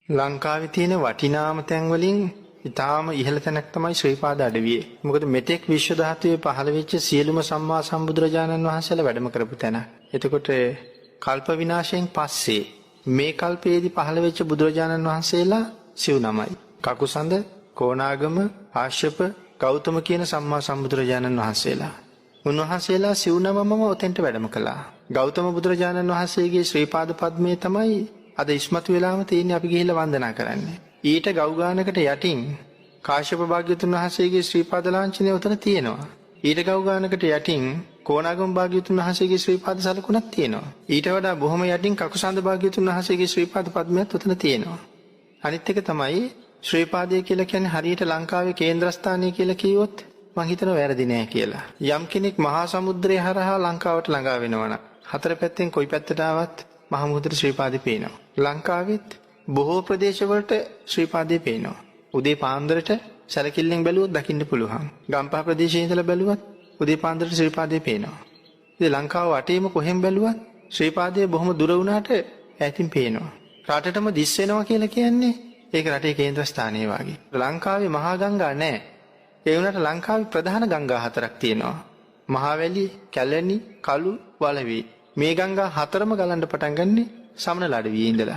ලංකාවේ තියෙන වටිනාම තැන් වලින් ඊටාම ඉහළ තැනක් තමයි ශ්‍රී පාද අඩවිය. මොකද මෙතෙක් විශ්ව ධාතුවේ පහළ වෙච්ච සියලුම සම්මා සම්බුදුරජාණන් වහන්සේලා වැඩම කරපු තැන. එතකොට කල්ප විනාශයෙන් පස්සේ මේ කල්පයේදී පහළ වෙච්ච බුදුරජාණන් වහන්සේලා සිව් නමයි. කකුසඳ, කොණාගම, ආශ්‍යප, ගෞතම කියන සම්මා සම්බුදුරජාණන් වහන්සේලා. උන්වහන්සේලා සිව් නමම ඔතෙන්ට වැඩම කළා. ගෞතම බුදුරජාණන් වහන්සේගේ ශ්‍රී පාද පද්මයේ තමයි අද ඉස්මතු වෙලාම තියෙන්නේ අපි ගිහිල්ලා වන්දනා කරන්නේ. ඊට ගෞගානකට යටින් කාශ්‍යප භාග්‍යවතුන් වහන්සේගේ ශ්‍රී පාද ලාංඡනය උතන තියෙනවා. ඊට ගෞගානකට යටින් කොණාගම භාග්‍යවතුන් වහන්සේගේ ශ්‍රී පාද සලකුණක් තියෙනවා. ඊට වඩා බොහොම යටින් කකුසඳ භාග්‍යවතුන් වහන්සේගේ ශ්‍රී පාද පද්මයත් උතන තියෙනවා. අනිත් එක තමයි ශ්‍රී පාදය කියලා කියන්නේ හරියට ලංකාවේ කේන්ද්‍රස්ථානය කියලා කිව්වොත් මං හිතනවා වැරදි නෑ කියලා. යම් කෙනෙක් මහා සමුද්‍රය හරහා ලංකාවට ළඟා වෙනවා නම් හතර පැත්තෙන් කොයි පැත්තට ආවත් මහා මුහුදට ශ්‍රී පාදේ පේනවා. ලංකාවෙත් බොහෝ ප්‍රදේශවලට ශ්‍රී පාදේ පේනවා. උදේ පාන්දරට සැලකිල්ලෙන් බැලුවොත් දකින්න පුළුවන්. ගම්පහ ප්‍රදේශයේ ඉඳලා බැලුවත් උදේ පාන්දරට ශ්‍රී පාදේ පේනවා. ඉතින් ලංකාව වටේම කොහෙන් බැලුවත් ශ්‍රී පාදේ බොහොම දුර වුණාට ඈතින් පේනවා. රටටම දිස් වෙනවා කියලා කියන්නේ ඒක රටේ කේන්ද්‍රස්ථානයේ වගේ. ලංකාවේ මහා ගංගා නැහැ. ඒ වුණාට ලංකාවේ ප්‍රධාන ගංගා හතරක් තියෙනවා. මහවැලි, කැලණි, කළු, වලවි. මේ ගංගා හතරම ගලන්න පටන් ගන්නේ සමනල අඩවියේ ඉඳලා.